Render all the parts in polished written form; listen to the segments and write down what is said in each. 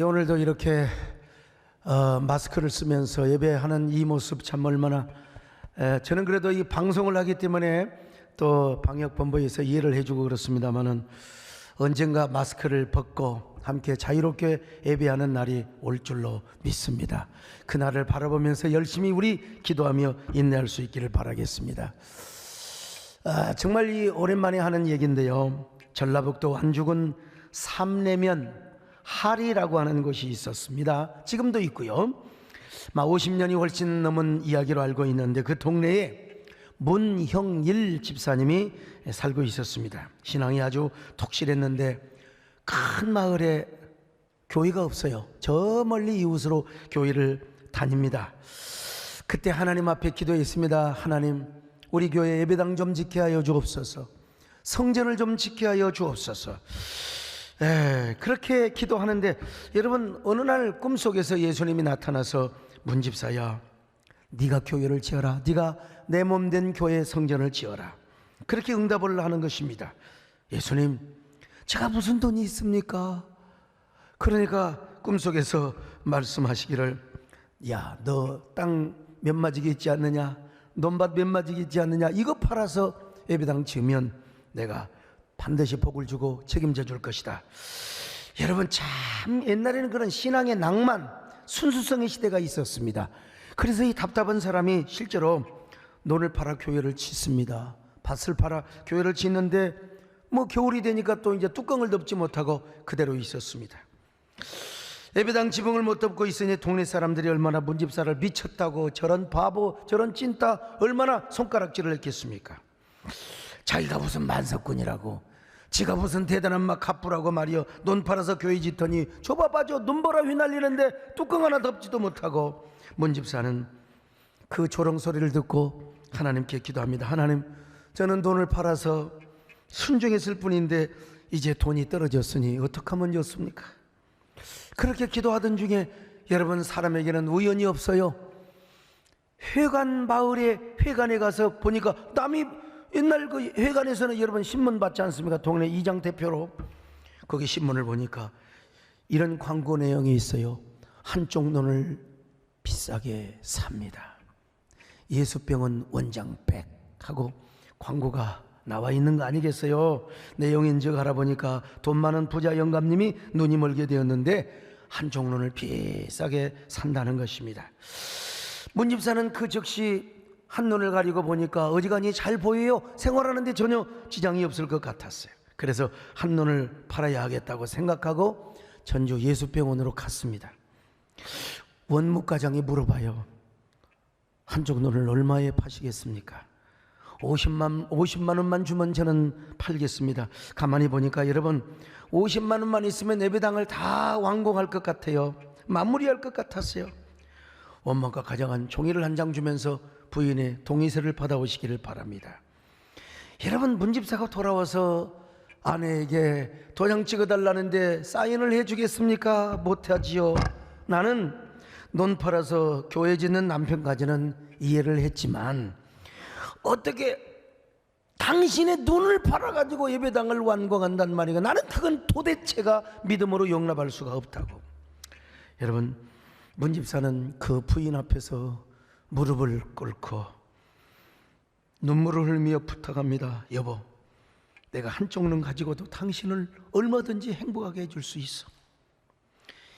오늘도 이렇게 마스크를 쓰면서 예배하는 이 모습 참 얼마나 저는 그래도 이 방송을 하기 때문에 또 방역본부에서 이해를 해주고 그렇습니다만은 언젠가 마스크를 벗고 함께 자유롭게 예배하는 날이 올 줄로 믿습니다. 그날을 바라보면서 열심히 우리 기도하며 인내할 수 있기를 바라겠습니다. 정말 이 오랜만에 하는 얘기인데요, 전라북도 안주군 삼내면 하리라고 하는 곳이 있었습니다. 지금도 있고요. 50년이 훨씬 넘은 이야기로 알고 있는데 그 동네에 문형일 집사님이 살고 있었습니다. 신앙이 아주 독실했는데 큰 마을에 교회가 없어요. 저 멀리 이웃으로 교회를 다닙니다. 그때 하나님 앞에 기도했습니다. 하나님, 우리 교회 예배당 좀 지켜 하여 주옵소서, 성전을 좀 지켜 하여 주옵소서. 그렇게 기도하는데 여러분, 어느 날 꿈속에서 예수님이 나타나서 문집사야, 네가 교회를 지어라. 네가 내 몸 된 교회 성전을 지어라. 그렇게 응답을 하는 것입니다. 예수님, 제가 무슨 돈이 있습니까? 그러니까 꿈속에서 말씀하시기를, 야, 너 땅 몇 마지기 있지 않느냐? 논밭 몇 마지기 있지 않느냐? 이거 팔아서 예배당 지으면 내가 반드시 복을 주고 책임져 줄 것이다. 여러분, 참 옛날에는 그런 신앙의 낭만, 순수성의 시대가 있었습니다. 그래서 이 답답한 사람이 실제로 논을 팔아 교회를 짓습니다. 밭을 팔아 교회를 짓는데 겨울이 되니까 또 이제 뚜껑을 덮지 못하고 그대로 있었습니다. 예배당 지붕을 못 덮고 있으니 동네 사람들이 얼마나 문집사를 미쳤다고, 저런 바보, 저런 찐따, 얼마나 손가락질을 했겠습니까? 자기가 무슨 만석군이라고, 지가 무슨 대단한 막 갑부라고 말이여, 논 팔아서 교회 짓더니 좁아봐, 저 눈보라 휘날리는데 뚜껑 하나 덮지도 못하고. 문집사는 그 조롱 소리를 듣고 하나님께 기도합니다. 하나님, 저는 돈을 팔아서 순종했을 뿐인데 이제 돈이 떨어졌으니 어떻게 하면 좋습니까? 그렇게 기도하던 중에 여러분, 사람에게는 우연이 없어요. 회관 마을에 회관에 가서 보니까 남이 옛날 그 회관에서는 여러분 신문 받지 않습니까? 동네 이장 대표로. 거기 신문을 보니까 이런 광고 내용이 있어요. 한쪽 논을 비싸게 삽니다. 예수병원 원장백 하고 광고가 나와 있는 거 아니겠어요? 내용인즉 알아보니까 돈 많은 부자 영감님이 눈이 멀게 되었는데 한쪽 논을 비싸게 산다는 것입니다. 문집사는 그 즉시 한눈을 가리고 보니까 어지간히 잘 보여요. 생활하는데 전혀 지장이 없을 것 같았어요. 그래서 한눈을 팔아야 하겠다고 생각하고 전주 예수병원으로 갔습니다. 원무과장이 물어봐요. 한쪽 눈을 얼마에 파시겠습니까? 50만 원만 주면 저는 팔겠습니다. 가만히 보니까 여러분, 50만 원만 있으면 예배당을 다 완공할 것 같아요. 마무리할 것 같았어요. 원무과 과장은 종이를 한 장 주면서 부인의 동의서를 받아오시기를 바랍니다. 여러분, 문집사가 돌아와서 아내에게 도장 찍어달라는데 사인을 해주겠습니까? 못하지요. 나는 논 팔아서 교회 짓는 남편까지는 이해를 했지만 어떻게 당신의 눈을 팔아가지고 예배당을 완공한단 말이가, 나는 그건 도대체가 믿음으로 용납할 수가 없다고. 여러분, 문집사는 그 부인 앞에서 무릎을 꿇고 눈물을 흘리며 부탁합니다. 여보, 내가 한쪽 눈 가지고도 당신을 얼마든지 행복하게 해줄 수 있어.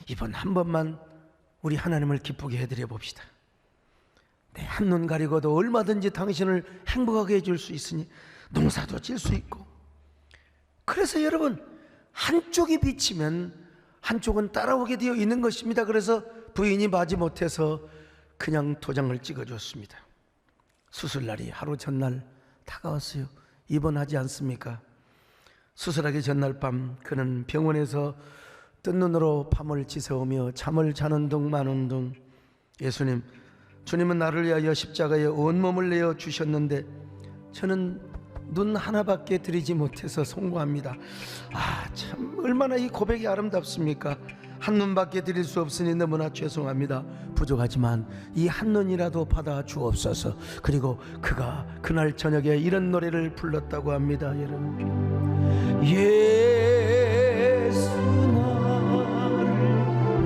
이번 한 번만 우리 하나님을 기쁘게 해드려 봅시다. 내 한눈 가리고도 얼마든지 당신을 행복하게 해줄 수 있으니 농사도 질 수 있고. 그래서 여러분, 한쪽이 비치면 한쪽은 따라오게 되어 있는 것입니다. 그래서 부인이 마지못해서 그냥 도장을 찍어줬습니다. 수술날이 하루 전날 다가왔어요. 입원하지 않습니까? 수술하기 전날 밤 그는 병원에서 뜬 눈으로 밤을 지새우며 잠을 자는 둥 마는 둥, 예수님, 주님은 나를 위하여 십자가에 온몸을 내어 주셨는데 저는 눈 하나밖에 드리지 못해서 송구합니다. 참 얼마나 이 고백이 아름답습니까? 한눈밖에 드릴 수 없으니 너무나 죄송합니다. 부족하지만 이 한눈이라도 받아 주옵소서. 그리고 그가 그날 저녁에 이런 노래를 불렀다고 합니다. 여러분, 예수 나를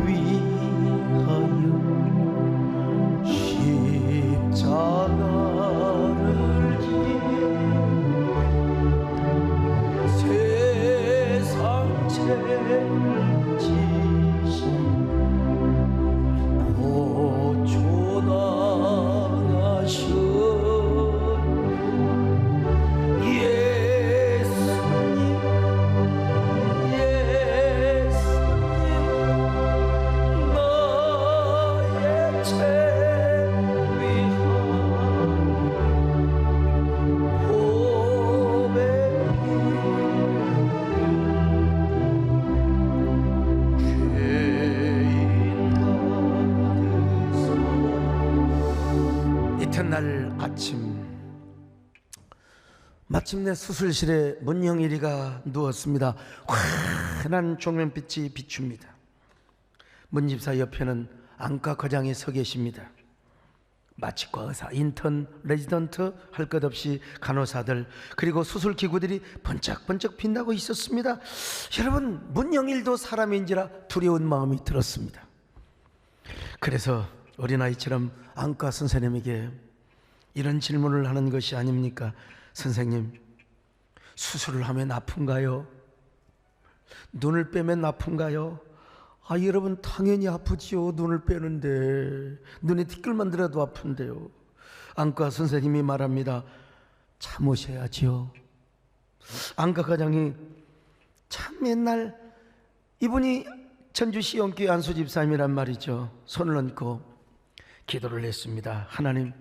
그날 아침 마침내 수술실에 문영일이가 누웠습니다. 환한 조명빛이 비춥니다. 문집사 옆에는 안과 과장이 서 계십니다. 마취과 의사, 인턴, 레지던트 할 것 없이 간호사들, 그리고 수술기구들이 번쩍번쩍 빛나고 있었습니다. 여러분, 문영일도 사람인지라 두려운 마음이 들었습니다. 그래서 어린아이처럼 안과 선생님에게 이런 질문을 하는 것이 아닙니까? 선생님, 수술을 하면 아픈가요? 눈을 빼면 아픈가요? 여러분, 당연히 아프지요. 눈을 빼는데 눈에 티끌만 들어도 아픈데요. 안과 선생님이 말합니다. 참으셔야지요. 안과 과장이 참 옛날 이분이 전주시 영교회 안수 집사님이란 말이죠. 손을 얹고 기도를 했습니다. 하나님,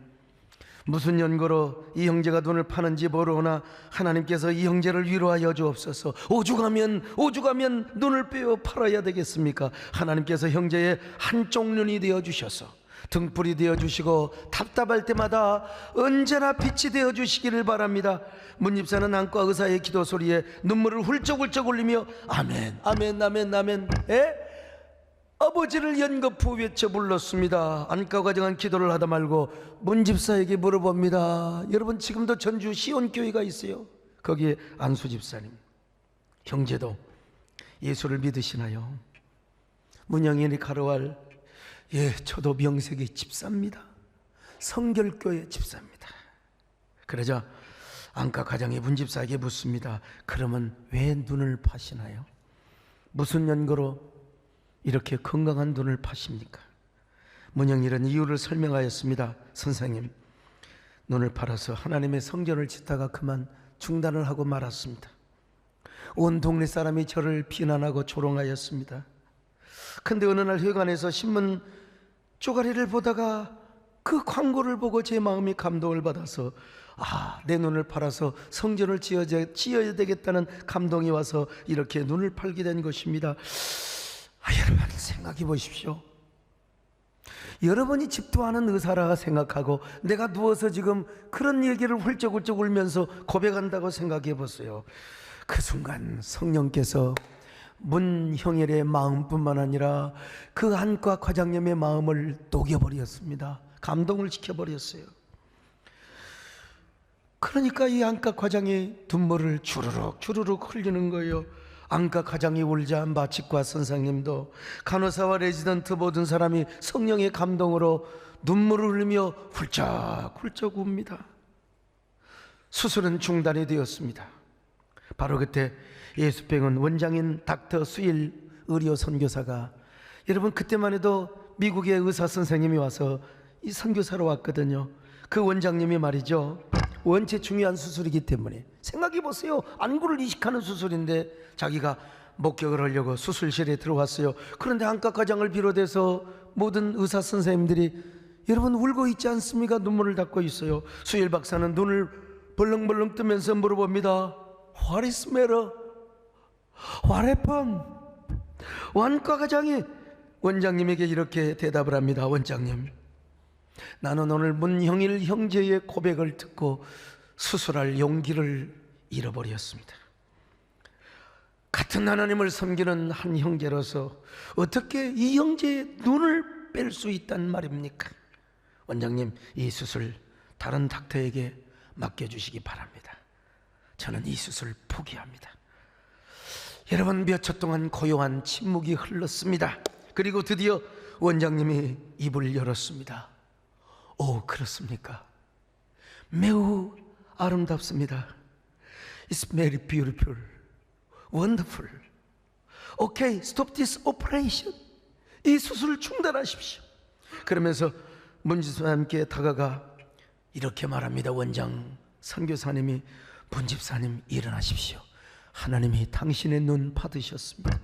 무슨 연고로 이 형제가 눈을 파는지 모르오나 하나님께서 이 형제를 위로하여 주옵소서. 오죽하면 눈을 빼어 팔아야 되겠습니까? 하나님께서 형제의 한쪽 눈이 되어 주셔서 등불이 되어 주시고 답답할 때마다 언제나 빛이 되어 주시기를 바랍니다. 문집사는 안과 의사의 기도 소리에 눈물을 훌쩍훌쩍 흘리며 아멘, 아멘, 아멘, 아멘. 아버지를 연거푸 외쳐 불렀습니다. 안과 과정한 기도를 하다 말고 문집사에게 물어봅니다. 여러분, 지금도 전주 시온교회가 있어요. 거기에 안수 집사님, 형제도 예수를 믿으시나요? 문영일이 가로할, 예, 저도 명색이 집사입니다. 성결교회 집사입니다. 그러자 안과 과장이 문집사에게 묻습니다. 그러면 왜 눈을 파시나요? 무슨 연고로 이렇게 건강한 눈을 파십니까? 문영일은 이유를 설명하였습니다. 선생님, 눈을 팔아서 하나님의 성전을 짓다가 그만 중단을 하고 말았습니다. 온 동네 사람이 저를 비난하고 조롱하였습니다. 근데 어느 날 회관에서 신문 쪼가리를 보다가 그 광고를 보고 제 마음이 감동을 받아서 내 눈을 팔아서 성전을 지어야 되겠다는 감동이 와서 이렇게 눈을 팔게 된 것입니다. 여러분, 생각해 보십시오. 여러분이 집도하는 의사라 생각하고 내가 누워서 지금 그런 얘기를 훌쩍훌쩍 울면서 고백한다고 생각해 보세요. 그 순간 성령께서 문형일의 마음뿐만 아니라 그 안과 과장님의 마음을 녹여버렸습니다. 감동을 시켜버렸어요. 그러니까 이 안과 과장이 눈물을 주르륵 흘리는 거예요. 안과 과장이 울자 마취과 선생님도, 간호사와 레지던트 모든 사람이 성령의 감동으로 눈물을 흘리며 훌쩍훌쩍 웁니다. 수술은 중단이 되었습니다. 바로 그때 예수병원 원장인 닥터 수일 의료 선교사가, 여러분, 그때만 해도 미국의 의사 선생님이 와서 이 선교사로 왔거든요. 그 원장님이 말이죠, 원체 중요한 수술이기 때문에, 생각해 보세요. 안구를 이식하는 수술인데 자기가 목격을 하려고 수술실에 들어왔어요. 그런데 안과 과장을 비롯해서 모든 의사 선생님들이 여러분 울고 있지 않습니까? 눈물을 닦고 있어요. 수일 박사는 눈을 벌렁벌렁 뜨면서 물어봅니다. What is matter? What happened? 안과 과장이 원장님에게 이렇게 대답을 합니다. 원장님, 나는 오늘 문형일 형제의 고백을 듣고 수술할 용기를 잃어버렸습니다. 같은 하나님을 섬기는 한 형제로서 어떻게 이 형제의 눈을 뺄 수 있단 말입니까? 원장님, 이 수술 다른 닥터에게 맡겨주시기 바랍니다. 저는 이 수술 포기합니다. 여러분, 몇 초 동안 고요한 침묵이 흘렀습니다. 그리고 드디어 원장님이 입을 열었습니다. 오, 그렇습니까? 매우 아름답습니다. It's very beautiful, wonderful. Okay, stop this operation. 이 수술을 중단하십시오. 그러면서 문집사님께 다가가 이렇게 말합니다. 원장 선교사님이, 문집사님 일어나십시오. 하나님이 당신의 눈 받으셨습니다.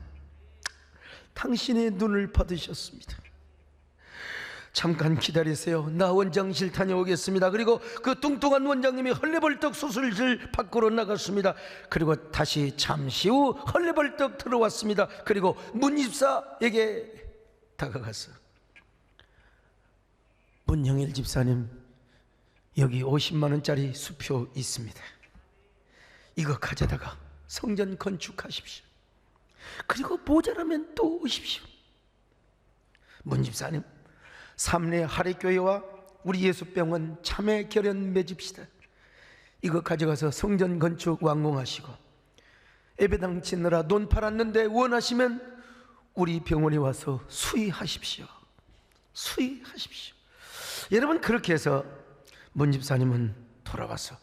당신의 눈을 받으셨습니다. 잠깐 기다리세요. 나 원장실 다녀오겠습니다. 그리고 그 뚱뚱한 원장님이 헐레벌떡 수술실 밖으로 나갔습니다. 그리고 다시 잠시 후 헐레벌떡 들어왔습니다. 그리고 문집사에게 다가가서, 문형일 집사님, 여기 50만 원짜리 수표 있습니다. 이거 가져다가 성전 건축하십시오. 그리고 모자라면 또 오십시오. 문 집사님, 삼례 하례교회와 우리 예수병원 참회 결연 맺읍시다. 이거 가져가서 성전 건축 완공하시고 예배당 짓느라 돈 팔았는데 원하시면 우리 병원에 와서 수의하십시오. 수의하십시오. 여러분, 그렇게 해서 문 집사님은 돌아와서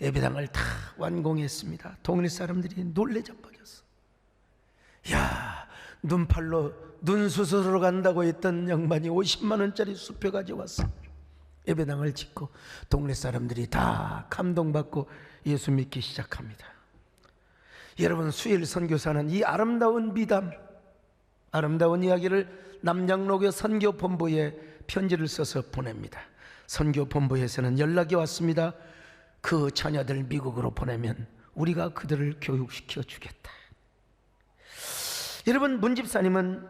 예배당을 다 완공했습니다. 동네 사람들이 놀래 자빠졌어. 야, 눈팔로 눈 수술하러 간다고 했던 양반이 50만 원짜리 수표 가져왔어. 예배당을 짓고 동네 사람들이 다 감동받고 예수 믿기 시작합니다. 여러분, 수일 선교사는 이 아름다운 미담, 아름다운 이야기를 남양로교 선교본부에 편지를 써서 보냅니다. 선교본부에서는 연락이 왔습니다. 그 자녀들 미국으로 보내면 우리가 그들을 교육시켜 주겠다. 여러분, 문 집사님은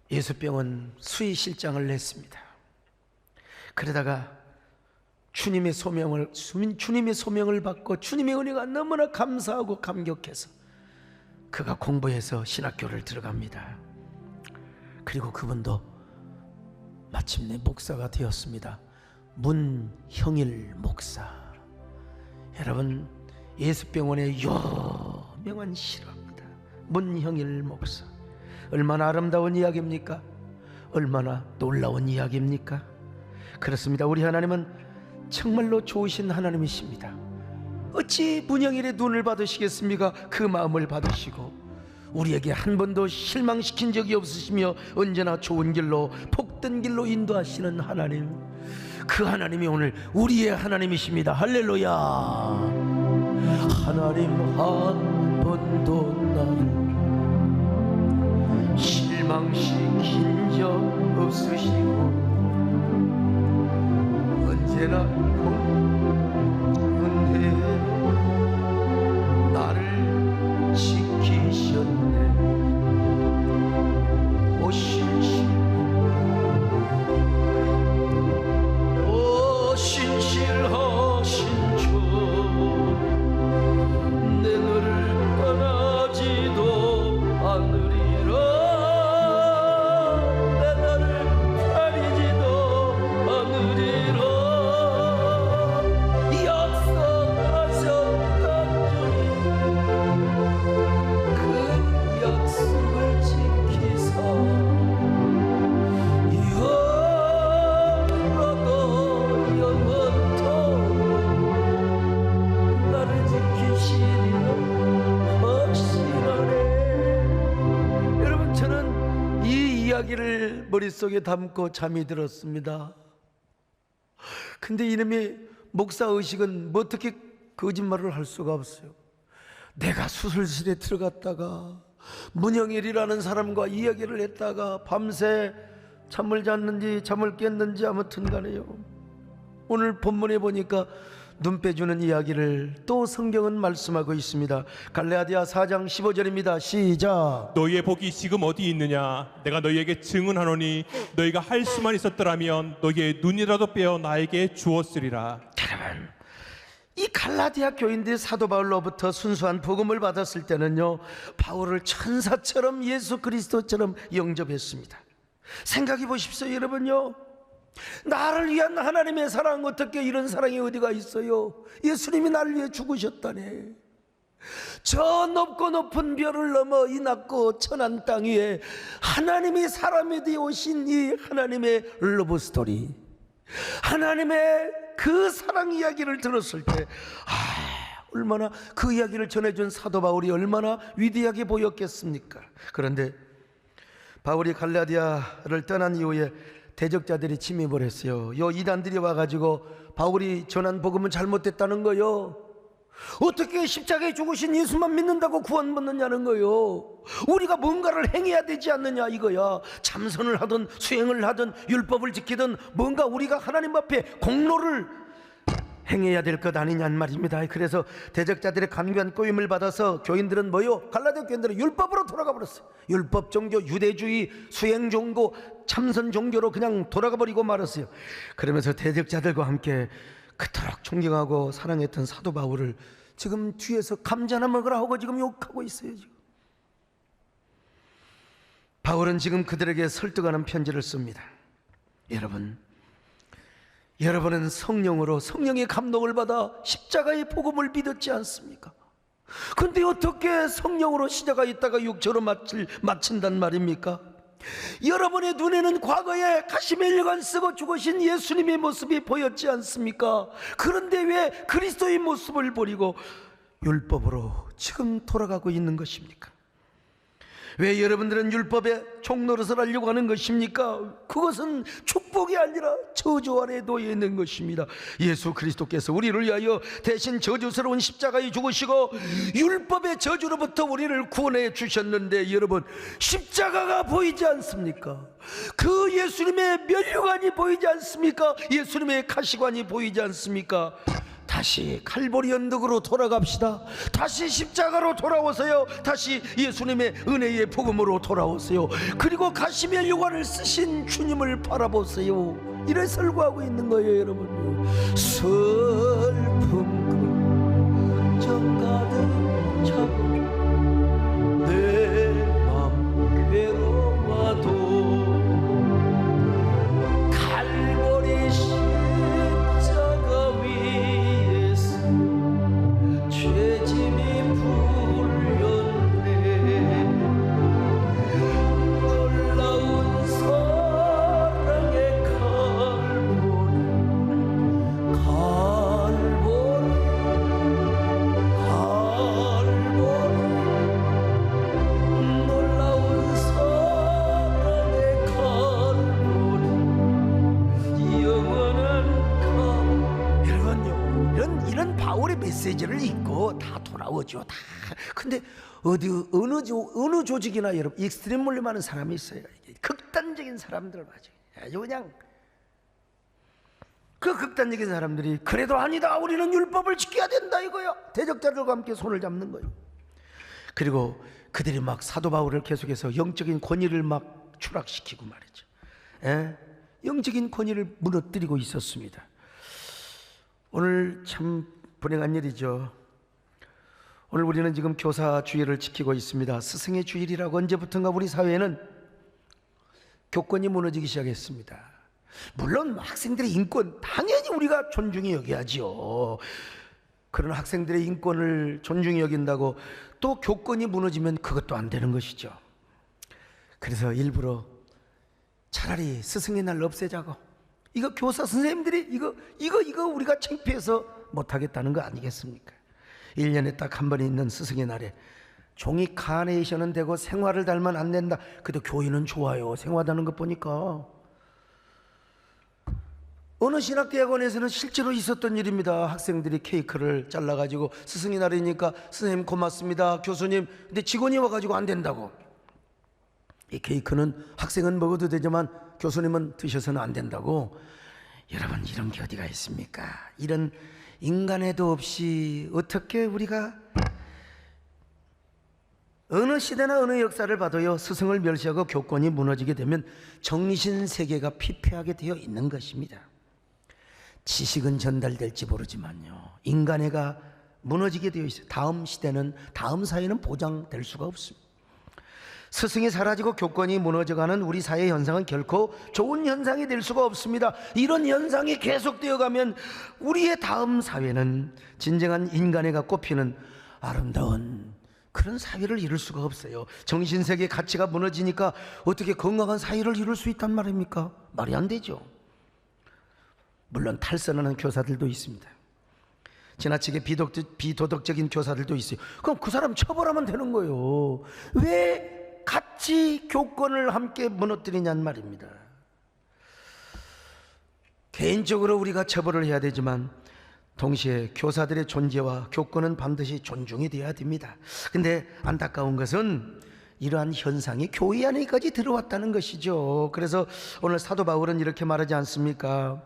예수병원 수의실장을 냈습니다. 그러다가 주님의 소명을 받고 주님의 은혜가 너무나 감사하고 감격해서 그가 공부해서 신학교를 들어갑니다. 그리고 그분도 마침내 목사가 되었습니다. 문형일 목사. 여러분, 예수병원의 유명한 실화입니다. 문형일 목사. 얼마나 아름다운 이야기입니까? 얼마나 놀라운 이야기입니까? 그렇습니다. 우리 하나님은 정말로 좋으신 하나님이십니다. 어찌 문형일의 눈을 받으시겠습니까? 그 마음을 받으시고 우리에게 한 번도 실망시킨 적이 없으시며 언제나 좋은 길로, 복된 길로 인도하시는 하나님, 그 하나님이 오늘 우리의 하나님이십니다. 할렐루야. 하나님 한 번도 나를 실망시킨 적 없으시고 언제나 은혜에 나를 지키셨네. 오 신실하신 주, 내 너를 떠나지도 않으리라. 내 너를 버리지도 않으리라. 약속하셨던 주님, 그 약속을 지키사 이야기를 머릿속에 담고 잠이 들었습니다. 근데 이놈의 목사의식은 뭐 어떻게 거짓말을 할 수가 없어요. 내가 수술실에 들어갔다가 문영일이라는 사람과 이야기를 했다가 밤새 잠을 잤는지 잠을 깼는지 아무튼 간에요, 오늘 본문에 보니까 눈 빼주는 이야기를 또 성경은 말씀하고 있습니다. 갈라디아 4장 15절입니다. 시작. 너희의 복이 지금 어디 있느냐? 내가 너희에게 증언하노니 너희가 할 수만 있었더라면 너희의 눈이라도 빼어 나에게 주었으리라. 여러분, 이 갈라디아 교인들이 사도 바울로부터 순수한 복음을 받았을 때는요, 바울을 천사처럼 예수 그리스도처럼 영접했습니다. 생각해 보십시오. 여러분요, 나를 위한 하나님의 사랑, 어떻게 이런 사랑이 어디가 있어요? 예수님이 나를 위해 죽으셨다네. 저 높고 높은 별을 넘어 이 낮고 천한 땅 위에 하나님이 사람이 되어 오신 이 하나님의 러브스토리, 하나님의 그 사랑 이야기를 들었을 때 얼마나 그 이야기를 전해준 사도 바울이 얼마나 위대하게 보였겠습니까? 그런데 바울이 갈라디아를 떠난 이후에 대적자들이 침입을 했어요. 요 이단들이 와가지고 바울이 전한 복음은 잘못됐다는 거요. 어떻게 십자가에 죽으신 예수만 믿는다고 구원 받느냐는 거요. 우리가 뭔가를 행해야 되지 않느냐 이거야. 참선을 하든 수행을 하든 율법을 지키든 뭔가 우리가 하나님 앞에 공로를 행해야 될 것 아니냐는 말입니다. 그래서 대적자들의 간교한 꼬임을 받아서 교인들은 뭐요? 갈라디아 교인들은 율법으로 돌아가 버렸어요. 율법 종교, 유대주의, 수행 종교, 참선 종교로 그냥 돌아가 버리고 말았어요. 그러면서 대적자들과 함께 그토록 존경하고 사랑했던 사도 바울을 지금 뒤에서 감자나 먹으라 하고 지금 욕하고 있어요. 지금 바울은 지금 그들에게 설득하는 편지를 씁니다. 여러분은 성령으로 성령의 감동을 받아 십자가의 복음을 믿었지 않습니까? 그런데 어떻게 성령으로 시작하 있다가 육체로 마친단 말입니까? 여러분의 눈에는 과거에 가시멜리관 쓰고 죽으신 예수님의 모습이 보였지 않습니까? 그런데 왜 그리스도의 모습을 버리고 율법으로 지금 돌아가고 있는 것입니까? 왜 여러분들은 율법의 종노릇을 하려고 하는 것입니까? 그것은 축복이 아니라 저주 아래 놓여 있는 것입니다. 예수 그리스도께서 우리를 위하여 대신 저주스러운 십자가에 죽으시고 율법의 저주로부터 우리를 구원해 주셨는데, 여러분, 십자가가 보이지 않습니까? 그 예수님의 면류관이 보이지 않습니까? 예수님의 가시관이 보이지 않습니까? 다시 칼보리 언덕으로 돌아갑시다. 다시 십자가로 돌아오세요. 다시 예수님의 은혜의 복음으로 돌아오세요. 그리고 가시멜리관을 쓰신 주님을 바라보세요. 이래 설교하고 있는 거예요, 여러분. 슬픔 걱정 가득 차고 내 맘 괴로워도 칼보리 십자가 위에서 죄짐이 풀렸네. 놀라운 사랑의 놀라운 사랑의 칼보리 영원한 여러분요, 이런 바울의 메시지를 읽고 다 돌아오죠. 다. 근데 어느 조직이나 여러분 익스트림물로 많은 사람이 있어요. 극단적인 사람들 맞아요. 아주 그냥 그 극단적인 사람들이 그래도 아니다, 우리는 율법을 지켜야 된다 이거야. 대적자들과 함께 손을 잡는 거예요. 그리고 그들이 막 사도 바울을 계속해서 영적인 권위를 막 추락시키고 말이죠. 영적인 권위를 무너뜨리고 있었습니다. 오늘 참 불행한 일이죠. 오늘 우리는 지금 교사 주일을 지키고 있습니다. 스승의 주일이라고 언제부턴가 우리 사회에는 교권이 무너지기 시작했습니다. 물론 학생들의 인권 당연히 우리가 존중히 여겨야지요. 그런 학생들의 인권을 존중히 여긴다고 또 교권이 무너지면 그것도 안 되는 것이죠. 그래서 일부러 차라리 스승의 날 없애자고, 이거 교사 선생님들이 이거 우리가 창피해서 못하겠다는 거 아니겠습니까? 1년에 딱 한 번 있는 스승의 날에 종이 카네이션은 되고 생화를 달면 안 된다. 그래도 교회는 좋아요. 생화 다는 것 보니까. 어느 신학대학원에서는 실제로 있었던 일입니다. 학생들이 케이크를 잘라가지고 스승의 날이니까 선생님 고맙습니다, 교수님. 근데 직원이 와가지고 안 된다고. 이 케이크는 학생은 먹어도 되지만 교수님은 드셔서는 안 된다고. 여러분, 이런 게 어디가 있습니까? 이런 인간애도 없이 어떻게 우리가 어느 시대나 어느 역사를 봐도요, 스승을 멸시하고 교권이 무너지게 되면 정신세계가 피폐하게 되어 있는 것입니다. 지식은 전달될지 모르지만요, 인간애가 무너지게 되어 있어요. 다음 시대는, 다음 사회는 보장될 수가 없습니다. 스승이 사라지고 교권이 무너져가는 우리 사회 현상은 결코 좋은 현상이 될 수가 없습니다. 이런 현상이 계속되어 가면 우리의 다음 사회는 진정한 인간애가 꽃피는 아름다운 그런 사회를 이룰 수가 없어요. 정신세계 가치가 무너지니까 어떻게 건강한 사회를 이룰 수 있단 말입니까? 말이 안 되죠. 물론 탈선하는 교사들도 있습니다. 지나치게 비도덕적인 교사들도 있어요. 그럼 그 사람 처벌하면 되는 거예요. 왜 같이 교권을 함께 무너뜨리냔 말입니다. 개인적으로 우리가 처벌을 해야 되지만 동시에 교사들의 존재와 교권은 반드시 존중이 되어야 됩니다. 근데 안타까운 것은 이러한 현상이 교회 안에까지 들어왔다는 것이죠. 그래서 오늘 사도 바울은 이렇게 말하지 않습니까?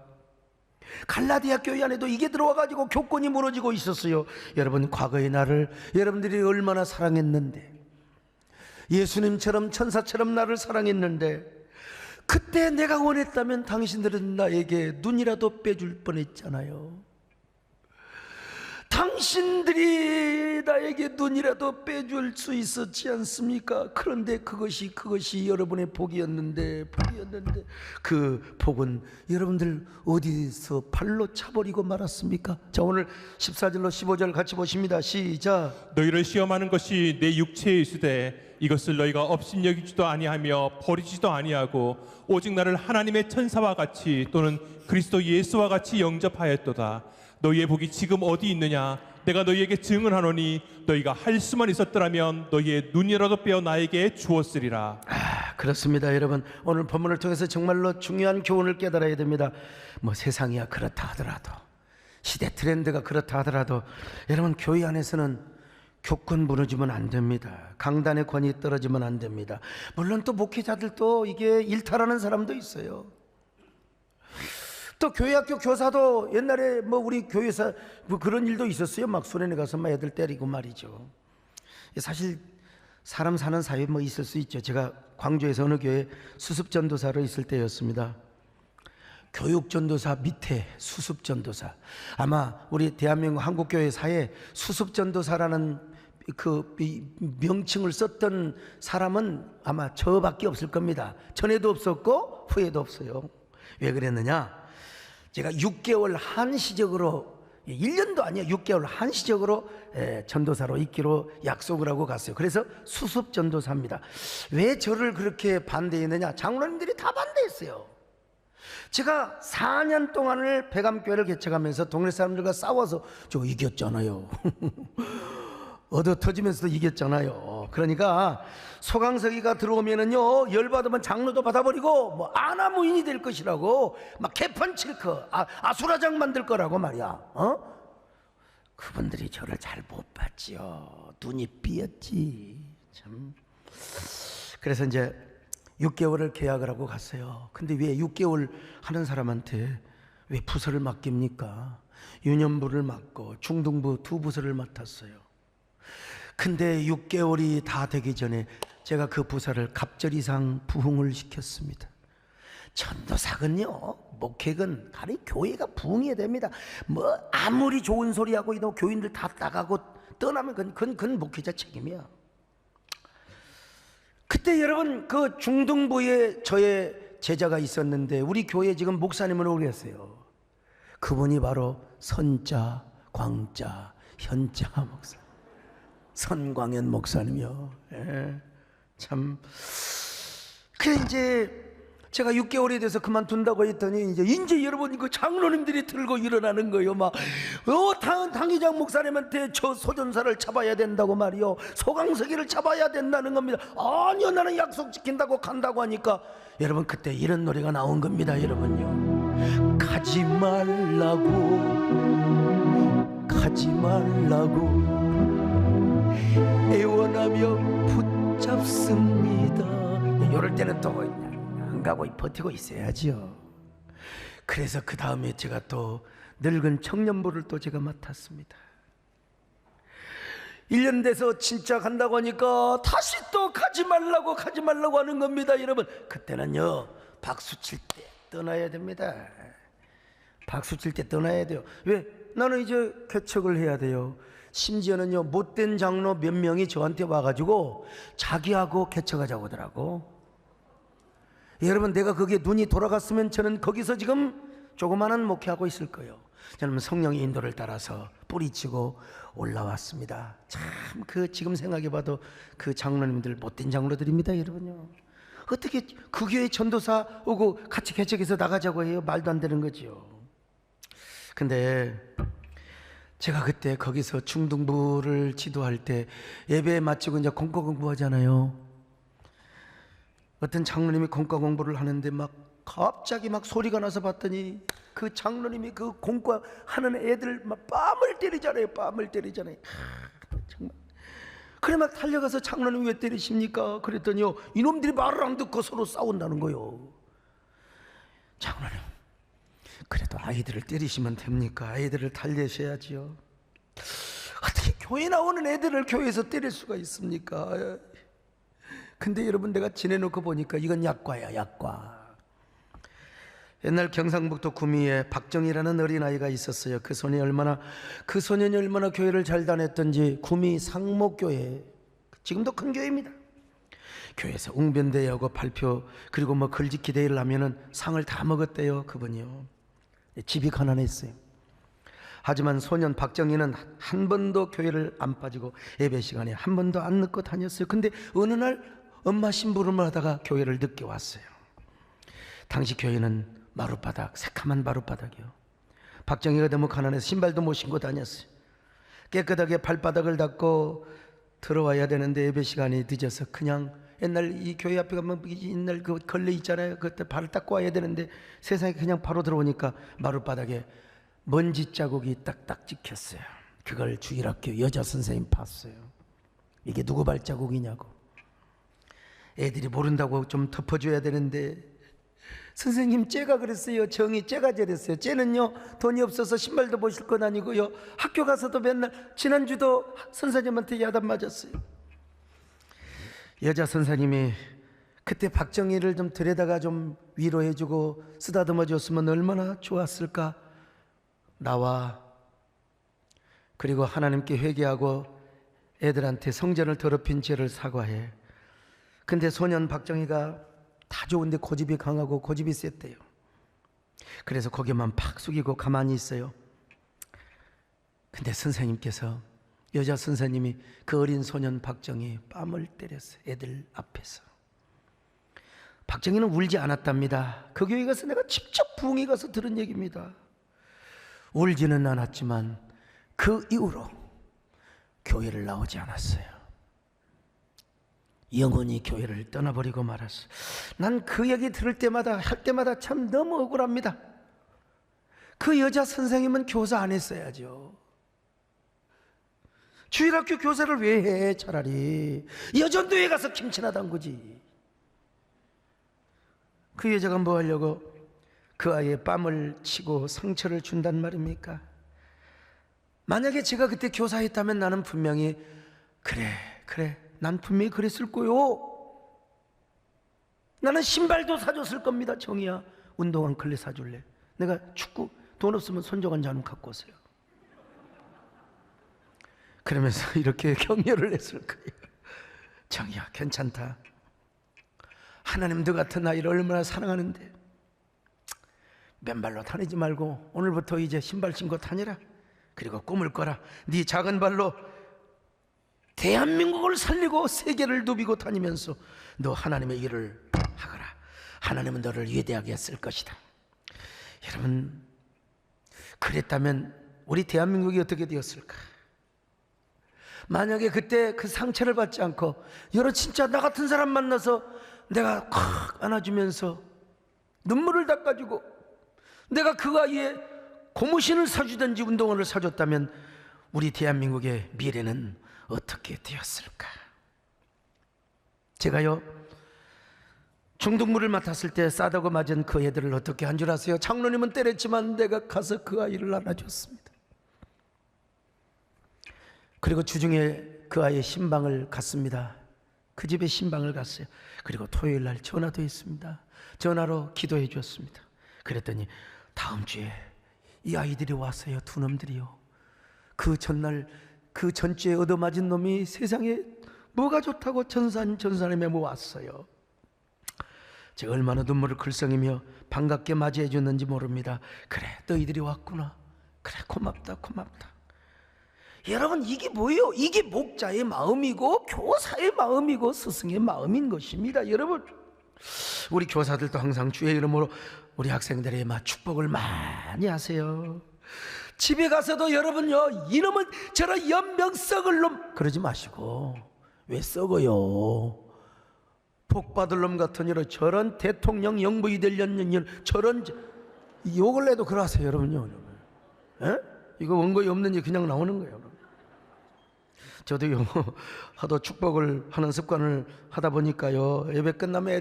갈라디아 교회 안에도 이게 들어와가지고 교권이 무너지고 있었어요. 여러분, 과거의 나를 여러분들이 얼마나 사랑했는데, 예수님처럼 천사처럼 나를 사랑했는데, 그때 내가 원했다면 당신들은 나에게 눈이라도 빼줄 뻔했잖아요. 당신들이 나에게 눈이라도 빼줄 수 있었지 않습니까? 그런데 그것이 여러분의 복이었는데 그 복은 여러분들 어디서 발로 차버리고 말았습니까? 자, 오늘 14절로 15절 같이 보십니다. 시작. 너희를 시험하는 것이 내 육체에 있으되 이것을 너희가 업신여기지도 아니하며 버리지도 아니하고 오직 나를 하나님의 천사와 같이 또는 그리스도 예수와 같이 영접하였도다. 너희의 복이 지금 어디 있느냐? 내가 너희에게 증언하노니 너희가 할 수만 있었더라면 너희의 눈이라도 빼어 나에게 주었으리라. 그렇습니다. 여러분, 오늘 본문을 통해서 정말로 중요한 교훈을 깨달아야 됩니다. 뭐 세상이야 그렇다 하더라도, 시대 트렌드가 그렇다 하더라도, 여러분 교회 안에서는 교권 무너지면 안 됩니다. 강단의 권위 떨어지면 안 됩니다. 물론 또 목회자들도 이게 일탈하는 사람도 있어요. 또 교회학교 교사도 옛날에 뭐 우리 교회사 뭐 그런 일도 있었어요. 막 수련회 가서 막 애들 때리고 말이죠. 사실 사람 사는 사회에 뭐 있을 수 있죠. 제가 광주에서 어느 교회 수습전도사로 있을 때였습니다. 교육전도사 밑에 수습전도사. 아마 우리 대한민국 한국교회사에 수습전도사라는 그 명칭을 썼던 사람은 아마 저밖에 없을 겁니다. 전에도 없었고 후에도 없어요. 왜 그랬느냐? 제가 6개월 한시적으로, 1년도 아니야, 6개월 한시적으로 전도사로 있기로 약속을 하고 갔어요. 그래서 수습 전도사입니다. 왜 저를 그렇게 반대했느냐? 장로님들이 다 반대했어요. 제가 4년 동안을 백암교회를 개척하면서 동네 사람들과 싸워서 저 이겼잖아요. 얻어 터지면서도 이겼잖아요. 그러니까 소강석이가 들어오면은요, 열받으면 장로도 받아버리고 뭐 아나무인이 될 것이라고 막 개판 칠 거, 아수라장 만들 거라고 말이야. 그분들이 저를 잘 못 봤지요. 눈이 삐었지 참. 그래서 이제 6개월을 계약을 하고 갔어요. 근데 왜 6개월 하는 사람한테 왜 부서를 맡깁니까? 유년부를 맡고 중등부 2부서를 맡았어요. 근데 6개월이 다 되기 전에 제가 그 부사를 갑절이상 부흥을 시켰습니다. 전도사건요, 목회건 가령 교회가 부흥해야 됩니다. 뭐 아무리 좋은 소리하고 이런 교인들 다 따가고 떠나면 그건 목회자 책임이야. 그때 여러분 그 중등부에 저의 제자가 있었는데 우리 교회 지금 목사님을 오래 했어요. 그분이 바로 선자, 광자, 현자 목사, 선광현 목사님이요. 참. 그래 이제 제가 6개월이 돼서 그만둔다고 했더니 이제 여러분 그 장로님들이 들고 일어나는 거예요. 막 당회장 목사님한테 저 소전사를 잡아야 된다고 말이요, 소강석이를 잡아야 된다는 겁니다. 아니요, 나는 약속 지킨다고 간다고 하니까 여러분 그때 이런 노래가 나온 겁니다. 여러분요, 가지 말라고 애원하며 붙잡습니다. 이럴 때는 또 안 가고 버티고 있어야지요. 그래서 그 다음에 제가 또 늙은 청년부를 또 제가 맡았습니다. 1년 돼서 진짜 간다고 하니까 다시 또 가지 말라고 하는 겁니다. 여러분 그때는요, 박수 칠 때 떠나야 됩니다. 박수 칠 때 떠나야 돼요. 왜? 나는 이제 개척을 해야 돼요. 심지어는요, 못된 장로 몇 명이 저한테 와가지고 자기하고 개척하자고 하더라고. 여러분 내가 거기에 눈이 돌아갔으면 저는 거기서 지금 조그마한 목회하고 있을 거예요. 저는 성령의 인도를 따라서 뿌리치고 올라왔습니다. 참 그 지금 생각해봐도 그 장로님들 못된 장로들입니다. 여러분요, 어떻게 그 교회 전도사 오고 같이 개척해서 나가자고 해요? 말도 안 되는 거죠. 근데 제가 그때 거기서 중등부를 지도할 때 예배 마치고 이제 공과 공부하잖아요. 어떤 장로님이 공과 공부를 하는데 막 갑자기 막 소리가 나서 봤더니 그 장로님이 그 공과 하는 애들 막 뺨을 때리잖아요. 정말. 그래 막 달려가서 장로님 왜 때리십니까? 그랬더니요, 이놈들이 말을 안 듣고 서로 싸운다는 거예요. 장로님, 그래도 아이들을 때리시면 됩니까? 아이들을 달래셔야지요. 어떻게 교회 나오는 애들을 교회에서 때릴 수가 있습니까? 근데 여러분 내가 지내놓고 보니까 이건 약과야, 약과. 옛날 경상북도 구미에 박정희라는 어린아이가 있었어요. 그 소년이 얼마나 교회를 잘 다녔던지 구미 상목교회, 지금도 큰 교회입니다. 교회에서 웅변대회하고 발표 그리고 뭐 글짓기 대회를 하면은 상을 다 먹었대요. 그분이요. 집이 가난했어요. 하지만 소년 박정희는 한 번도 교회를 안 빠지고 예배 시간에 한 번도 안 늦고 다녔어요. 근데 어느 날 엄마 심부름을 하다가 교회를 늦게 왔어요. 당시 교회는 마룻바닥, 새카만 마룻바닥이요. 박정희가 너무 가난해서 신발도 못 신고 다녔어요. 깨끗하게 발바닥을 닦고 들어와야 되는데 예배 시간이 늦어서 그냥 옛날 이 교회 앞에 가면 옛날 그 걸레 있잖아요. 그때 발을 닦고 와야 되는데 세상에 그냥 바로 들어오니까 마룻바닥에 먼지 자국이 딱딱 찍혔어요. 그걸 주일학교 여자 선생님 봤어요. 이게 누구 발자국이냐고. 애들이 모른다고 좀 덮어줘야 되는데 선생님 쟤가 그랬어요. 정이 쟤가 저랬어요. 쟤는요 돈이 없어서 신발도 못 신고 다니고요, 학교 가서도 맨날 지난주도 선생님한테 야단 맞았어요. 여자 선생님이 그때 박정희를 좀 들여다가 좀 위로해주고 쓰다듬어 줬으면 얼마나 좋았을까. 나와 그리고 하나님께 회개하고 애들한테 성전을 더럽힌 죄를 사과해. 근데 소년 박정희가 다 좋은데 고집이 강하고 고집이 셌대요. 그래서 고개만 팍 숙이고 가만히 있어요. 근데 선생님께서, 여자 선생님이 그 어린 소년 박정희 뺨을 때렸어요. 애들 앞에서. 박정희는 울지 않았답니다. 그 교회 가서 내가 직접 부흥회 가서 들은 얘기입니다. 울지는 않았지만 그 이후로 교회를 나오지 않았어요. 영원히 교회를 떠나버리고 말았어요. 난 그 얘기 들을 때마다 할 때마다 참 너무 억울합니다. 그 여자 선생님은 교사 안 했어야죠. 주일학교 교사를 왜 해? 차라리 여전도에 가서 김치나 담그지. 그 여자가 뭐 하려고 그 아이의 뺨을 치고 상처를 준단 말입니까? 만약에 제가 그때 교사했다면 나는 분명히 그래 난 분명히 그랬을 거요. 나는 신발도 사줬을 겁니다. 정희야, 운동화 클레 사줄래? 내가 축구 돈 없으면 손정한 잔 갖고 오세요. 그러면서 이렇게 격려를 했을 거예요. 정희야, 괜찮다. 하나님 너 같은 아이를 얼마나 사랑하는데 맨발로 다니지 말고 오늘부터 이제 신발 신고 다니라. 그리고 꿈을 꿔라. 네 작은 발로 대한민국을 살리고 세계를 누비고 다니면서 너 하나님의 일을 하거라. 하나님은 너를 위대하게 했을 것이다. 여러분, 그랬다면 우리 대한민국이 어떻게 되었을까? 만약에 그때 그 상처를 받지 않고 여러 진짜 나 같은 사람 만나서 내가 콱 안아주면서 눈물을 닦아주고 내가 그 아이의 고무신을 사주든지 운동화를 사줬다면 우리 대한민국의 미래는 어떻게 되었을까? 제가요 중등부를 맡았을 때 싸다고 맞은 그 애들을 어떻게 한 줄 아세요? 장로님은 때렸지만 내가 가서 그 아이를 안아줬습니다. 그리고 주중에 그 아이의 신방을 갔습니다. 그 집에 신방을 갔어요. 그리고 토요일 날 전화도 했습니다. 전화로 기도해 주었습니다. 그랬더니 다음 주에 이 아이들이 왔어요. 두 놈들이요. 그 전날 그 전주에 얻어맞은 놈이 세상에 뭐가 좋다고 전사님에 뭐 왔어요. 제가 얼마나 눈물을 글썽이며 반갑게 맞이해 줬는지 모릅니다. 그래, 너희들이 왔구나. 그래, 고맙다. 여러분, 이게 뭐예요? 이게 목자의 마음이고 교사의 마음이고 스승의 마음인 것입니다. 여러분, 우리 교사들도 항상 주의 이름으로 우리 학생들의 축복을 많이 하세요. 집에 가서도 여러분요, 이놈은 저런 연병 썩을 놈 그러지 마시고, 왜 썩어요? 복받을 놈 같은 이런 저런 대통령 영부이 되려는 저런 욕을 내도 그러세요. 여러분요. 에? 이거 원고에 없는지 그냥 나오는 거예요. 저도요 하도 축복을 하는 습관을 하다 보니까요, 예배 끝나면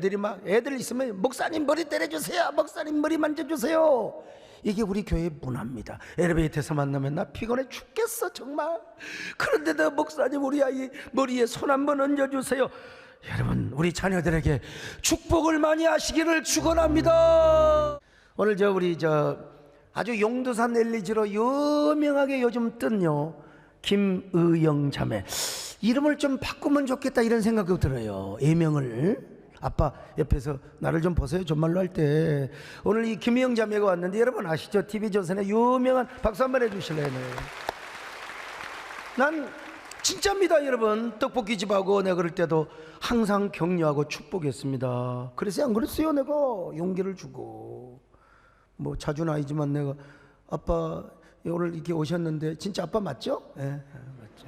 애들 있으면 목사님 머리 때려주세요, 목사님 머리 만져주세요. 이게 우리 교회의 문화입니다. 엘리베이터에서 만나면 나 피곤해 죽겠어 정말. 그런데도 목사님 우리 아이 머리에 손 한번 얹어주세요. 여러분, 우리 자녀들에게 축복을 많이 하시기를 축원합니다. 오늘 우리 아주 용두산 엘리지로 유명하게 요즘 뜬요 김의영 자매, 이름을 좀 바꾸면 좋겠다 이런 생각도 들어요. 예명을. 아빠 옆에서 나를 좀 보세요. 존말로 할 때 오늘 이 김의영 자매가 왔는데 여러분 아시죠? TV조선의 유명한, 박수 한번 해주실래요? 네. 난 진짜입니다 여러분. 떡볶이집하고 내가 그럴 때도 항상 격려하고 축복했습니다. 그래서 안 그랬어요. 내가 용기를 주고, 뭐 자주는 아니지만 내가 아빠 오늘 이렇게 오셨는데 진짜 아빠 맞죠? 예, 네, 맞죠.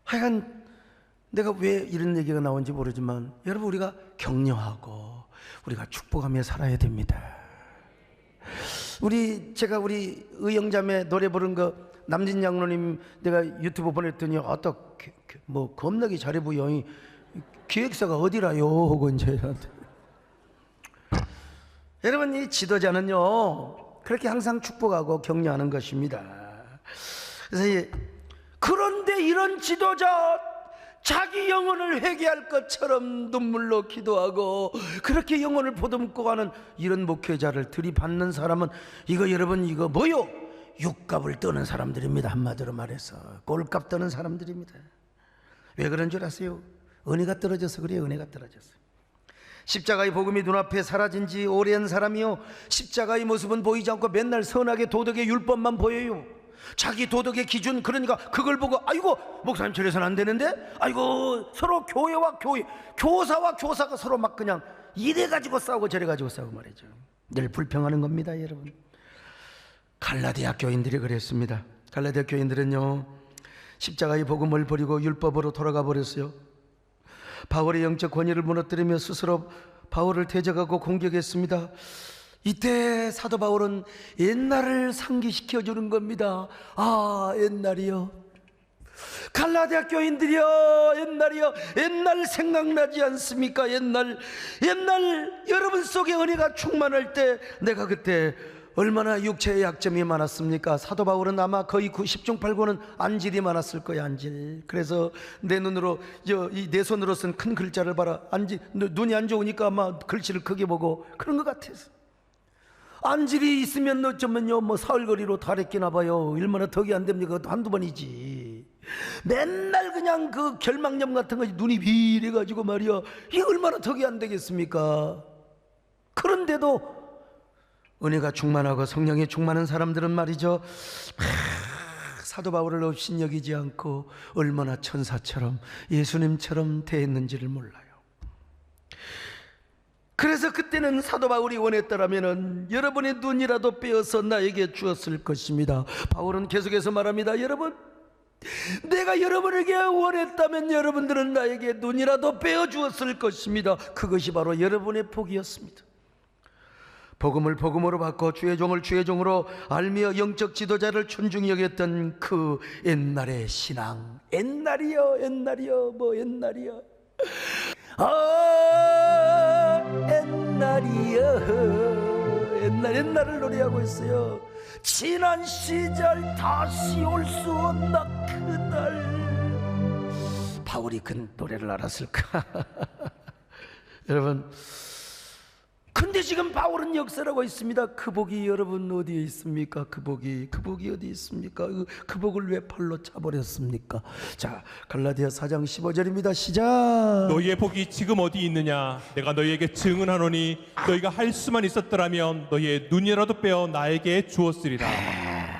하여간 내가 왜 이런 얘기가 나온지 모르지만 여러분, 우리가 격려하고 우리가 축복하며 살아야 됩니다. 제가 우리 의영자매 노래 부른 거 남진 장로님 내가 유튜브 보냈더니 어떻게 뭐 겁나게 잘해 보여. 기획사가 어디라요? 하고 이제 저한테. 여러분, 이 지도자는요 그렇게 항상 축복하고 격려하는 것입니다. 그래서 그런데 이런 지도자, 자기 영혼을 회개할 것처럼 눈물로 기도하고 그렇게 영혼을 보듬고 가는 이런 목회자를 들이받는 사람은 여러분 이거 뭐요? 육값을 떠는 사람들입니다. 한마디로 말해서 꼴값 떠는 사람들입니다. 왜 그런 줄 아세요? 은혜가 떨어져서 그래요. 은혜가 떨어져서. 십자가의 복음이 눈앞에 사라진 지 오랜 사람이요, 십자가의 모습은 보이지 않고 맨날 선하게 도덕의 율법만 보여요. 자기 도덕의 기준, 그러니까 그걸 보고 아이고 목사님 저래서는 안 되는데, 아이고 서로 교회와 교회, 교사와 교사가 서로 막 그냥 이래가지고 싸우고 저래가지고 싸우고 말이죠. 늘 불평하는 겁니다 여러분. 갈라디아 교인들이 그랬습니다. 갈라디아 교인들은요 십자가의 복음을 버리고 율법으로 돌아가 버렸어요. 바울의 영적 권위를 무너뜨리며 스스로 바울을 대적하고 공격했습니다. 이때 사도 바울은 옛날을 상기시켜 주는 겁니다. 아, 옛날이요. 갈라디아 교인들이요, 옛날이요. 옛날 생각나지 않습니까? 옛날 여러분 속에 은혜가 충만할 때 내가 그때 얼마나 육체의 약점이 많았습니까? 사도 바울은 아마 거의 10중 8구는 안질이 많았을 거야, 안질. 그래서 내 눈으로 내 손으로 쓴 큰 글자를 봐라. 눈이 안 좋으니까 아마 글씨를 크게 보고 그런 것 같아서. 안질이 있으면 어쩌면요 뭐 사흘거리로 다랬기나 봐요. 얼마나 덕이 안 됩니까? 그것도 한두 번이지. 맨날 그냥 그 결막염 같은 거 눈이 비래가지고 말이야, 이게 얼마나 덕이 안 되겠습니까? 그런데도 은혜가 충만하고 성령이 충만한 사람들은 말이죠, 사도 바울을 업신여기지 않고 얼마나 천사처럼 예수님처럼 대했는지를 몰라요. 그래서 그때는 사도 바울이 원했더라면 여러분의 눈이라도 빼어서 나에게 주었을 것입니다. 바울은 계속해서 말합니다. 여러분, 내가 여러분에게 원했다면 여러분들은 나에게 눈이라도 빼어 주었을 것입니다. 그것이 바로 여러분의 복이었습니다. 복음을 복음으로 바꿔 주의 종을 주의 종으로 알며 영적 지도자를 존중히 여겼던 그 옛날의 신앙. 옛날이요 뭐 옛날이요. 아, 옛날이요. 옛날을 노래하고 있어요. 지난 시절 다시 올 수 없나 그날. 바울이 그 노래를 알았을까? 여러분, 근데 지금 바울은 역설하고 있습니다. 그 복이 여러분 어디에 있습니까? 그 복이 어디 있습니까? 그 복을 왜 팔로 차버렸습니까? 자, 갈라디아 4장 15절입니다. 시작. 너희의 복이 지금 어디 있느냐? 내가 너희에게 증언하노니 너희가 할 수만 있었더라면 너희의 눈이라도 빼어 나에게 주었으리라.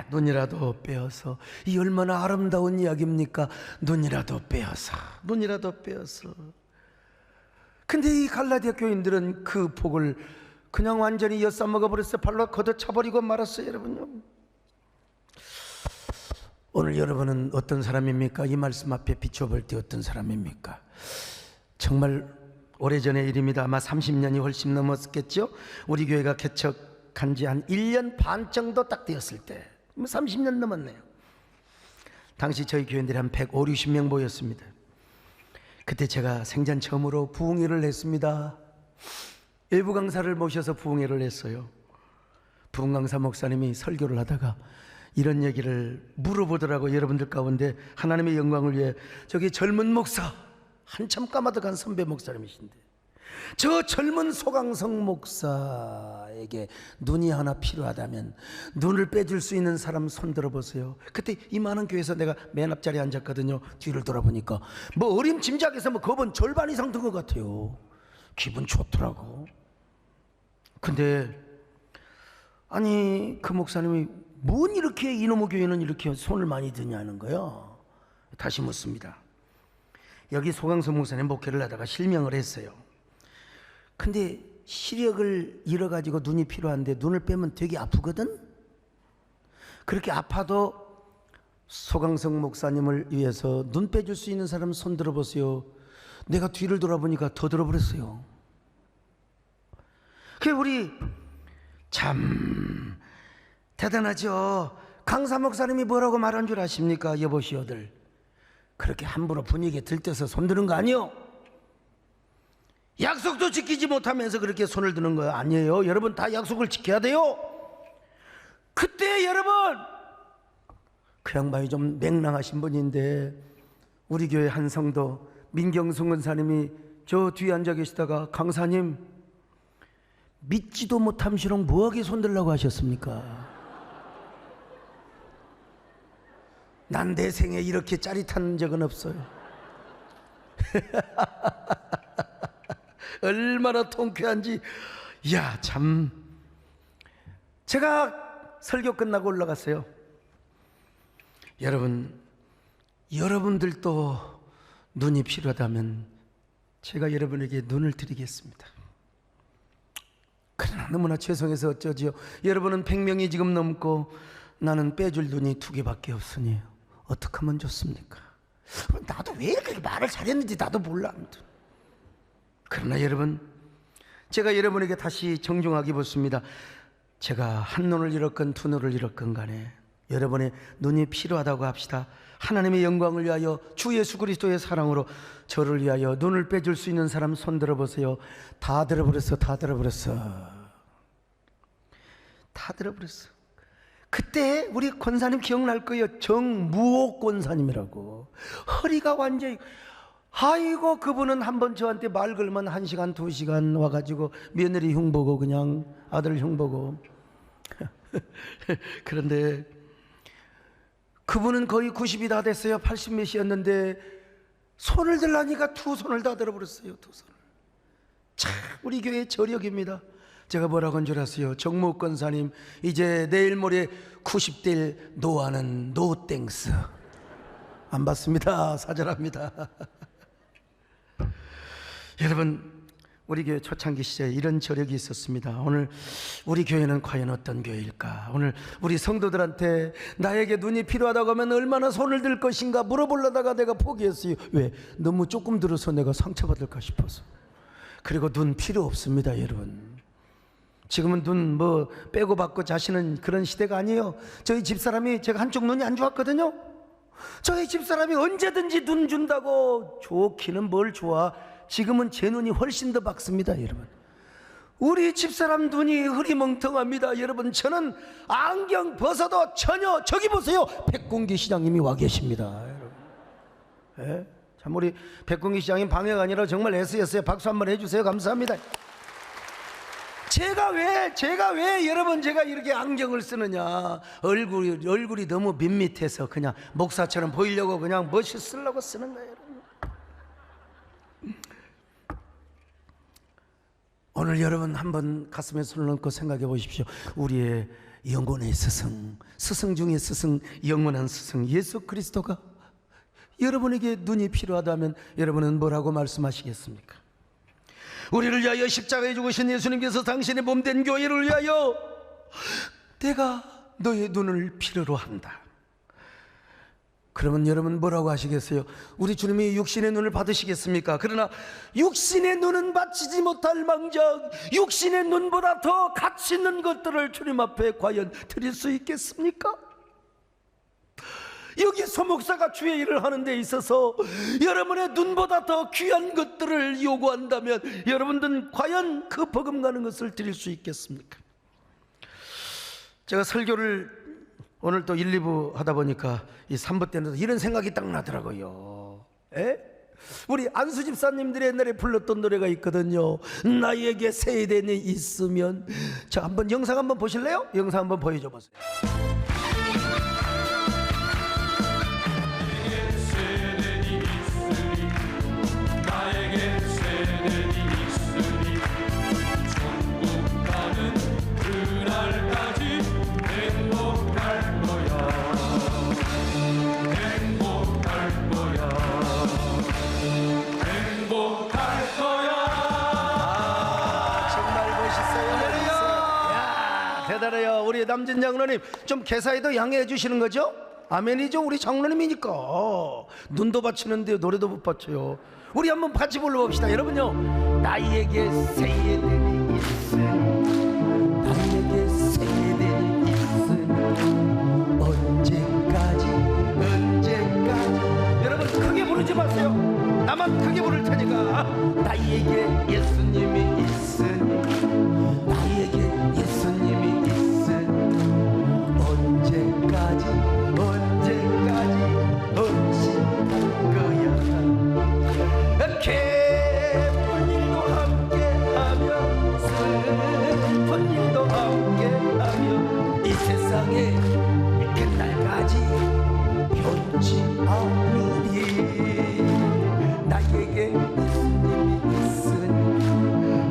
눈이라도 빼어서. 이 얼마나 아름다운 이야기입니까? 눈이라도 빼어서. 근데 이 갈라디아 교인들은 그 복을 그냥 완전히 엿싸먹어 버렸어요. 발로 걷어차버리고 말았어요. 여러분요, 오늘 여러분은 어떤 사람입니까? 이 말씀 앞에 비춰볼 때 어떤 사람입니까? 정말 오래전의 일입니다. 아마 30년이 훨씬 넘었겠죠. 우리 교회가 개척한 지 한 1년 반 정도 딱 되었을 때, 30년 넘었네요. 당시 저희 교인들이 한 150-60명 모였습니다. 그때 제가 생전 처음으로 부흥회를 했습니다. 일부 강사를 모셔서 부흥회를 했어요. 부흥 강사 목사님이 설교를 하다가 이런 얘기를 물어보더라고요. 여러분들 가운데 하나님의 영광을 위해 저기 젊은 목사, 한참 까마득한 선배 목사님이신데 저 젊은 소강성 목사에게 눈이 하나 필요하다면 눈을 빼줄 수 있는 사람 손 들어보세요. 그때 이 많은 교회에서 내가 맨 앞자리에 앉았거든요. 뒤를 돌아보니까 뭐 어림짐작해서 뭐 겁은 절반 이상 든 것 같아요. 기분 좋더라고. 근데 아니 그 목사님이 뭔 이렇게 이놈의 교회는 이렇게 손을 많이 드냐는 거예요. 다시 묻습니다. 여기 소강성 목사님 목회를 하다가 실명을 했어요. 근데 시력을 잃어가지고 눈이 필요한데 눈을 빼면 되게 아프거든. 그렇게 아파도 소강성 목사님을 위해서 눈 빼줄 수 있는 사람 손 들어보세요. 내가 뒤를 돌아보니까 더 들어버렸어요. 그 우리 참 대단하죠. 강사 목사님이 뭐라고 말한 줄 아십니까? 여보시오들, 그렇게 함부로 분위기에 들떠서 손 드는 거 아니요. 약속도 지키지 못하면서 그렇게 손을 드는 거 아니에요. 여러분 다 약속을 지켜야 돼요. 그때 여러분, 그 양반이 좀 맹랑하신 분인데 우리 교회 한 성도 민경승 권사님이 저 뒤에 앉아 계시다가 강사님 믿지도 못함시롱 뭐하게 손들라고 하셨습니까? 난 내 생에 이렇게 짜릿한 적은 없어요. 얼마나 통쾌한지. 이야 참. 제가 설교 끝나고 올라갔어요. 여러분들도 눈이 필요하다면 제가 여러분에게 눈을 드리겠습니다. 그러나 너무나 죄송해서 어쩌지요. 여러분은 100명이 지금 넘고 나는 빼줄 눈이 2개밖에 없으니 어떻게 하면 좋습니까? 나도 왜 이렇게 말을 잘했는지 나도 몰라. 그러나 여러분, 제가 여러분에게 다시 정중하게 묻습니다. 제가 한 눈을 잃었건 2눈을 잃었건 간에 여러분의 눈이 필요하다고 합시다. 하나님의 영광을 위하여 주 예수 그리스도의 사랑으로 저를 위하여 눈을 빼줄 수 있는 사람 손 들어보세요. 다 들어버렸어. 다 들어버렸어. 다 들어버렸어. 그때 우리 권사님 기억날 거예요. 정무옥 권사님이라고. 허리가 완전히, 아이고 그분은 한번 저한테 말 걸면 1시간 2시간 와가지고 며느리 흉보고 그냥 아들 흉보고 그런데 그분은 거의 90이 다 됐어요. 80 몇이었는데 손을 들라니까 2손을 다 들어버렸어요. 2손을. 참 우리 교회 저력입니다. 제가 뭐라고 한 줄 아세요? 정무 권사님 이제 내일 모레 90대 노하는 노땡스. 안 받습니다. 사절합니다. 여러분, 우리 교회 초창기 시절에 이런 저력이 있었습니다. 오늘 우리 교회는 과연 어떤 교회일까? 오늘 우리 성도들한테 나에게 눈이 필요하다고 하면 얼마나 손을 들 것인가 물어보려다가 내가 포기했어요. 왜? 너무 조금 들어서 내가 상처받을까 싶어서. 그리고 눈 필요 없습니다, 여러분. 지금은 눈 뭐 빼고 받고 자시는 그런 시대가 아니에요. 저희 집사람이, 제가 한쪽 눈이 안 좋았거든요. 저희 집사람이 언제든지 눈 준다고. 좋기는 뭘 좋아. 지금은 제 눈이 훨씬 더 밝습니다, 여러분. 우리 집사람 눈이 흐리멍텅합니다. 여러분, 저는 안경 벗어도 전혀, 저기 보세요, 백공기 시장님이 와 계십니다, 여러분. 예? 참 우리 백공기 시장님 방해가 아니라 정말 애쓰였어요. 박수 한번 해주세요. 감사합니다. 제가 왜 여러분 제가 이렇게 안경을 쓰느냐? 얼굴이 너무 밋밋해서 그냥 목사처럼 보이려고 그냥 멋있으려고 쓰는 거예요, 여러분. 오늘 여러분 한번 가슴에 손을 얹고 생각해 보십시오. 우리의 영혼의 스승 중에 스승, 영원한 스승 예수 그리스도가 여러분에게 눈이 필요하다면 여러분은 뭐라고 말씀하시겠습니까? 우리를 위하여 십자가에 죽으신 예수님께서 당신의 몸된 교회를 위하여 내가 너의 눈을 필요로 한다. 그러면 여러분 뭐라고 하시겠어요? 우리 주님이 육신의 눈을 받으시겠습니까? 그러나 육신의 눈은 받치지 못할 망정, 육신의 눈보다 더 가치 있는 것들을 주님 앞에 과연 드릴 수 있겠습니까? 여기 소목사가 주의 일을 하는 데 있어서 여러분의 눈보다 더 귀한 것들을 요구한다면 여러분들은 과연 그 버금가는 것을 드릴 수 있겠습니까? 제가 설교를 오늘 또 1, 2부 하다 보니까 이 3부 때는 이런 생각이 딱 나더라고요. 에? 우리 안수 집사님들이 옛날에 불렀던 노래가 있거든요. 나에게 세대는 있으면. 자, 한번 영상 한번 보실래요? 영상 한번 보여줘 보세요. 대단해요. 우리 남진 장로님 좀 개사에도 양해해 주시는 거죠? 아멘이죠. 우리 장로님이니까. 눈도 받치는데 노래도 못 받쳐요. 우리 한번 같이 불러봅시다. 여러분요, 나에게 세대는 있으니, 나에게 세대는 있으니, 언제까지 여러분 크게 부르지 마세요. 나만 크게 부를 테니까. 나에게 예수님이 있으니, 나에게 예수님이 있으니, 언제까지 언제할 거야. 기쁜 일도 함께하며 슬픈 일도 함께하며 이 세상에 끝날까지 변치 않으리. 나에게 예수님이 있으니,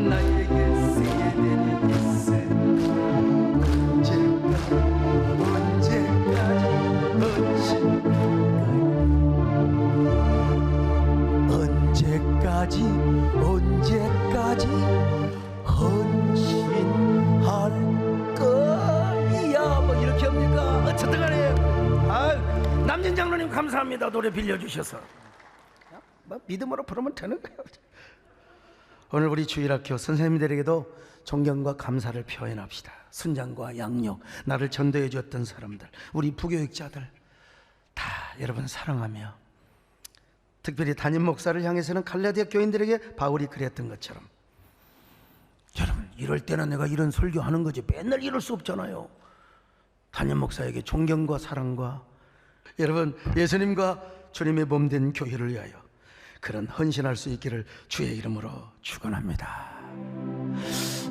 나에게 세대는 있으니, 언제까지 헌신할 거야. 뭐 이렇게 합니까? 어쨌든 간에 남진 장로님 감사합니다. 노래 빌려주셔서. 뭐 믿음으로 부르면 되는 거예요. 오늘 우리 주일학교 선생님들에게도 존경과 감사를 표현합시다. 순장과 양육, 나를 전도해 주었던 사람들, 우리 부교육자들 다 여러분 사랑하며, 특별히 담임 목사를 향해서는 갈라디아 교인들에게 바울이 그랬던 것처럼, 여러분 이럴 때는 내가 이런 설교하는 거지 맨날 이럴 수 없잖아요. 담임 목사에게 존경과 사랑과, 여러분 예수님과 주님의 몸된 교회를 위하여 그런 헌신할 수 있기를 주의 이름으로 축원합니다.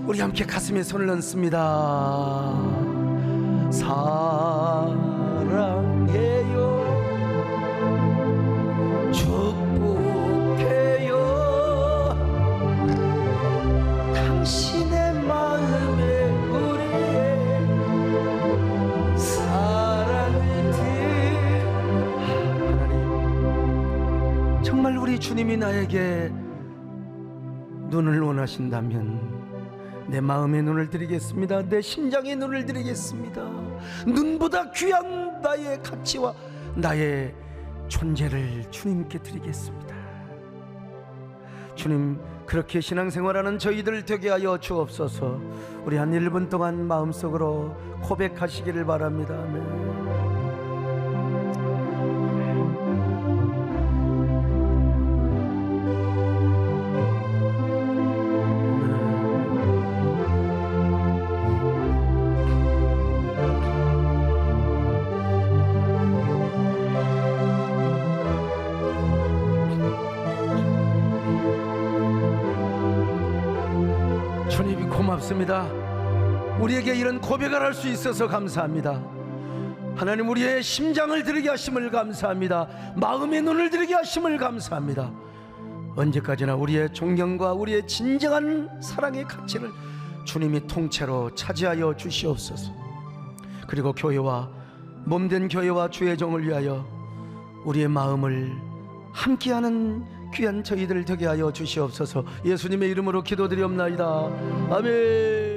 우리 함께 가슴에 손을 얹습니다. 사랑해요, 축복해요, 당신의 마음에 우리의 사랑을 하나님, 정말 우리 주님이 나에게 눈을 원하신다면 내 마음의 눈을 드리겠습니다. 내 심장의 눈을 드리겠습니다. 눈보다 귀한 나의 가치와 나의 존재를 주님께 드리겠습니다. 주님, 그렇게 신앙생활하는 저희들 되게 하여 주옵소서. 우리 한 1분 동안 마음속으로 고백하시기를 바랍니다. 아멘. 주님이 고맙습니다. 우리에게 이런 고백을 할 수 있어서 감사합니다. 하나님, 우리의 심장을 드리게 하심을 감사합니다. 마음의 눈을 드리게 하심을 감사합니다. 언제까지나 우리의 존경과 우리의 진정한 사랑의 가치를 주님이 통째로 차지하여 주시옵소서. 그리고 교회와 몸된 교회와 주의 종을 위하여 우리의 마음을 함께하는 귀한 저희들 되게 하여 주시옵소서. 예수님의 이름으로 기도드리옵나이다. 아멘.